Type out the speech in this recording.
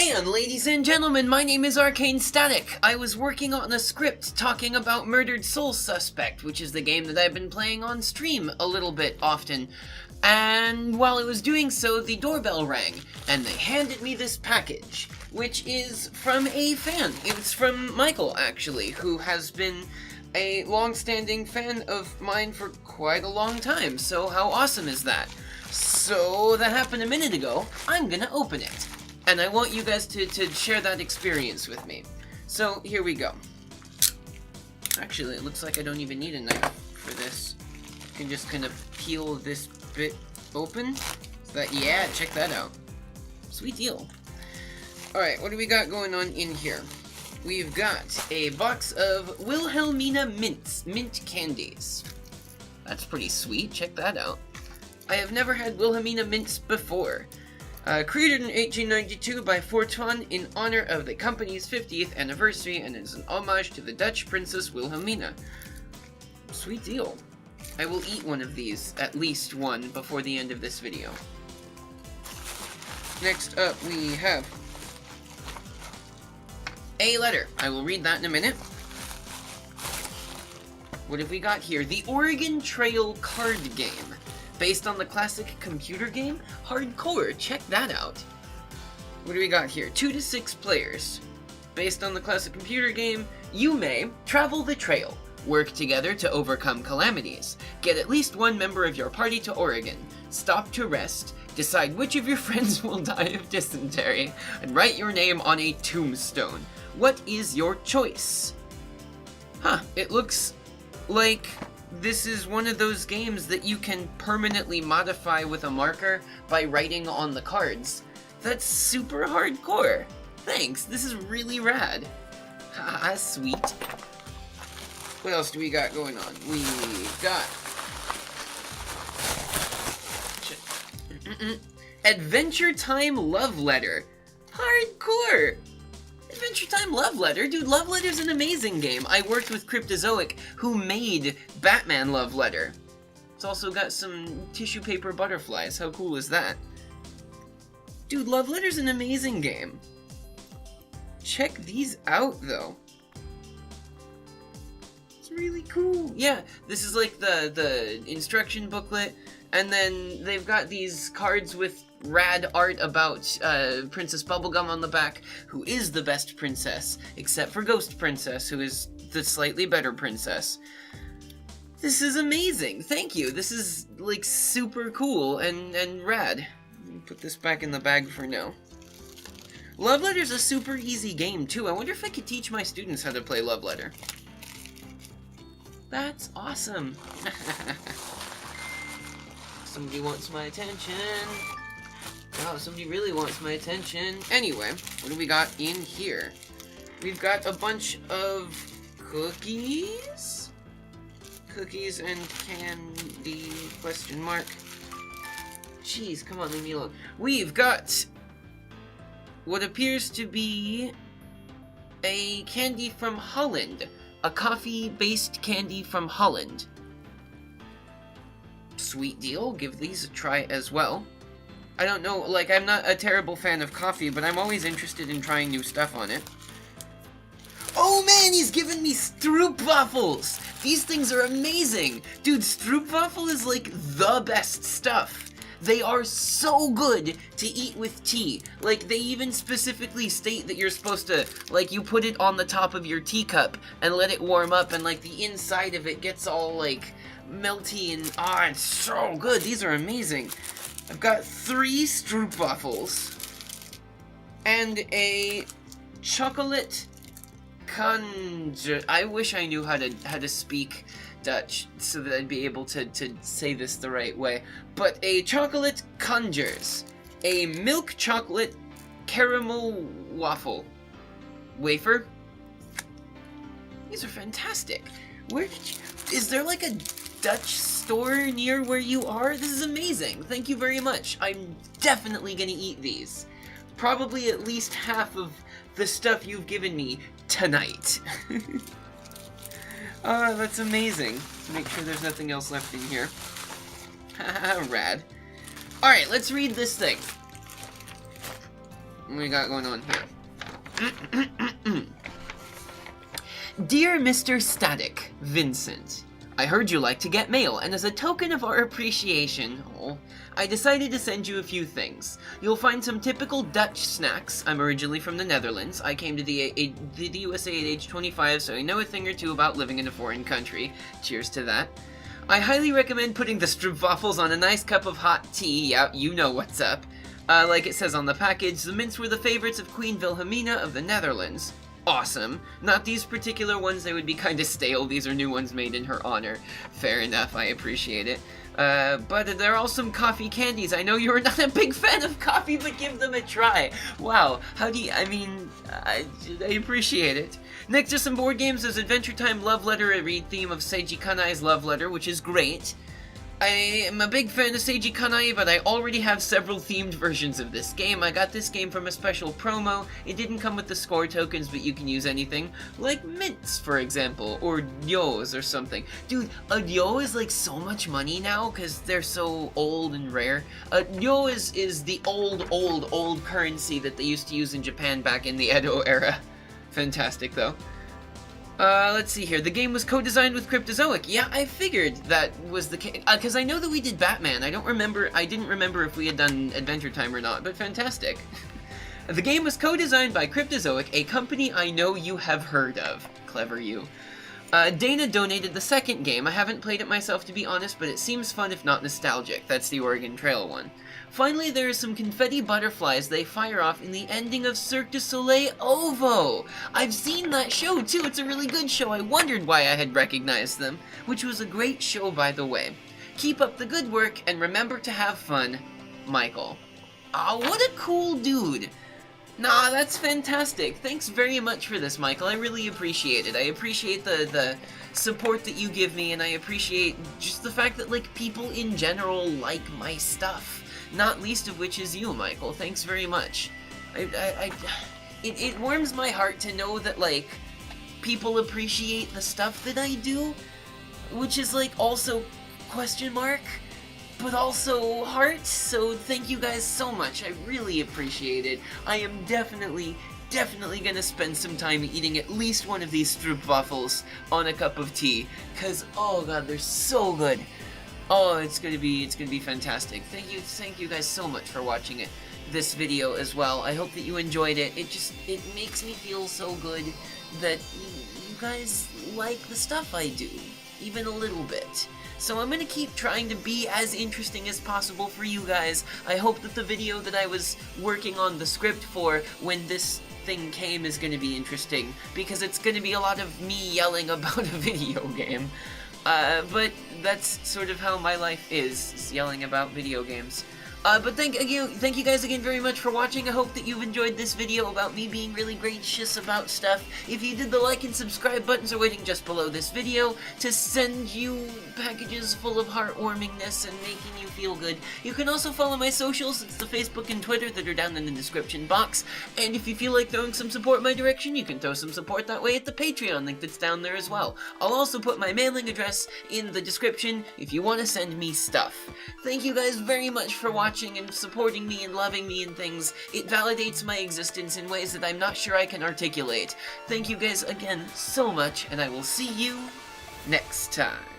And ladies and gentlemen, my name is Arcane Static. I was working on a script talking about Murdered Soul Suspect, which is the game that I've been playing on stream a little bit often. And while I was doing so, the doorbell rang, and they handed me this package, which is from a fan. It's from Michael, actually, who has been a long-standing fan of mine for quite a long time, so how awesome is that? So, that happened a minute ago. I'm gonna open it. And I want you guys to share that experience with me. So, here we go. Actually, it looks like I don't even need a knife for this. I can just kind of peel this bit open. Yeah, check that out. Sweet deal. Alright, what do we got going on in here? We've got a box of Wilhelmina mint candies. That's pretty sweet, check that out. I have never had Wilhelmina mints before. Created in 1892 by Fortuin in honor of the company's 50th anniversary and is an homage to the Dutch Princess Wilhelmina. Sweet deal. I will eat one of these, at least one, before the end of this video. Next up we have a letter. I will read that in a minute. What have we got here? The Oregon Trail card game. Based on the classic computer game, Hardcore. Check that out. What do we got here? 2 to 6 players. Based on the classic computer game, you may travel the trail, work together to overcome calamities, get at least one member of your party to Oregon, stop to rest, decide which of your friends will die of dysentery, and write your name on a tombstone. What is your choice? Huh, it looks like this is one of those games that you can permanently modify with a marker by writing on the cards. That's super hardcore. Thanks, this is really rad. Haha, sweet. What else do we got going on? We got Adventure Time Love Letter. Hardcore! Adventure Time Love Letter? Dude, Love Letter's an amazing game. I worked with Cryptozoic, who made Batman Love Letter. It's also got some tissue paper butterflies. How cool is that? Dude, Love Letter's an amazing game. Check these out, though. It's really cool. Yeah, this is like the instruction booklet, and then they've got these cards with rad art about Princess Bubblegum on the back, who is the best princess, except for Ghost Princess, who is the slightly better princess. This is amazing. Thank you. This is, like, super cool and rad. Put this back in the bag for now. Love Letter's a super easy game, too. I wonder if I could teach my students how to play Love Letter. That's awesome. Somebody wants my attention. Wow, somebody really wants my attention. Anyway, what do we got in here? We've got a bunch of cookies? Cookies and candy, question mark. Jeez, come on, leave me alone. We've got what appears to be a candy from Holland. A coffee-based candy from Holland. Sweet deal, give these a try as well. I don't know, like, I'm not a terrible fan of coffee, but I'm always interested in trying new stuff on it. Oh man, he's given me Stroopwafels! These things are amazing! Dude, Stroopwafel is like the best stuff. They are so good to eat with tea. Like, they even specifically state that you're supposed to, like, you put it on the top of your teacup and let it warm up, and, like, the inside of it gets all, like, melty and, it's so good. These are amazing. I've got 3 Stroopwafels and a chocolate conjure. I wish I knew how to speak Dutch so that I'd be able to say this the right way. But a chocolate conjures, a milk chocolate caramel waffle wafer. These are fantastic. Where did you? Is there like a Dutch store near where you are? This is amazing. Thank you very much. I'm definitely gonna eat these. Probably at least half of the stuff you've given me tonight. Oh, that's amazing. Make sure there's nothing else left in here. Haha, rad. Alright, let's read this thing. What we got going on here? Dear Mr. Static, Vincent. I heard you like to get mail, and as a token of our appreciation, I decided to send you a few things. You'll find some typical Dutch snacks. I'm originally from the Netherlands. I came to the USA at age 25, so I know a thing or two about living in a foreign country. Cheers to that. I highly recommend putting the stroopwafels on a nice cup of hot tea. Yeah, you know what's up. Like it says on the package, the mints were the favorites of Queen Wilhelmina of the Netherlands. Awesome. Not these particular ones, they would be kind of stale. These are new ones made in her honor. Fair enough, I appreciate it. But there are also some coffee candies. I know you're not a big fan of coffee, but give them a try. Wow, how do you, I appreciate it. Next are some board games. There's Adventure Time Love Letter, a read theme of Seiji Kanai's Love Letter, which is great. I am a big fan of Seiji Kanai, but I already have several themed versions of this game. I got this game from a special promo. It didn't come with the score tokens, but you can use anything. Like mints, for example, or ryos or something. Dude, a ryo is like so much money now, because they're so old and rare. A ryo is the old currency that they used to use in Japan back in the Edo era. Fantastic, though. Let's see here. The game was co-designed with Cryptozoic. Yeah, I figured that was the case. Because I know that we did Batman. I didn't remember if we had done Adventure Time or not, but fantastic. The game was co-designed by Cryptozoic, a company I know you have heard of. Clever you. Dana donated the second game. I haven't played it myself, to be honest, but it seems fun if not nostalgic. That's the Oregon Trail one. Finally, there are some confetti butterflies they fire off in the ending of Cirque du Soleil OVO. I've seen that show, too. It's a really good show. I wondered why I had recognized them, which was a great show, by the way. Keep up the good work, and remember to have fun, Michael. Ah, what a cool dude. Nah, that's fantastic. Thanks very much for this, Michael. I really appreciate it. I appreciate the support that you give me, and I appreciate just the fact that, like, people in general like my stuff. Not least of which is you, Michael. Thanks very much. It warms my heart to know that, like, people appreciate the stuff that I do, which is, like, also question mark, but also heart, so thank you guys so much. I really appreciate it. I am definitely gonna spend some time eating at least one of these stroopwafels on a cup of tea, cause, oh god, they're so good. Oh, it's gonna be fantastic. Thank you guys so much for watching this video as well. I hope that you enjoyed it. It makes me feel so good that you guys like the stuff I do, even a little bit. So I'm gonna keep trying to be as interesting as possible for you guys. I hope that the video that I was working on the script for when this thing came is gonna be interesting, because it's gonna be a lot of me yelling about a video game. But that's sort of how my life is yelling about video games. But thank you guys again very much for watching. I hope that you've enjoyed this video about me being really gracious about stuff. If you did, the like and subscribe buttons are waiting just below this video to send you packages full of heartwarmingness and making you feel good. You can also follow my socials. It's the Facebook and Twitter that are down in the description box. And if you feel like throwing some support my direction, you can throw some support that way at the Patreon link that's down there as well. I'll also put my mailing address in the description if you want to send me stuff. Thank you guys very much for watching and supporting me and loving me and things. It validates my existence in ways that I'm not sure I can articulate. Thank you guys again so much, and I will see you next time.